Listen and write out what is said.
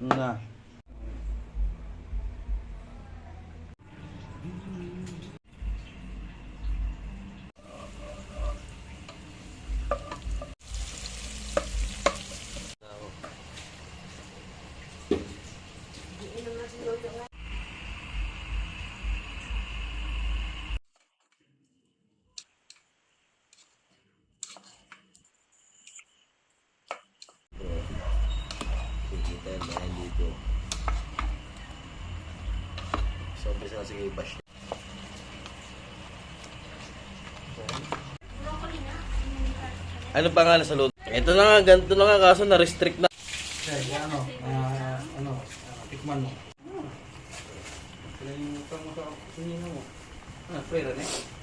Na. Kita yan dahil dito. So, umpisa na sige i-bash. Ano pa nga sa luto? Ito na nga, ganito na nga kaso na-restrict na. Tikman mo. Kailan yung utang mo sa sinino mo? Pwera na eh.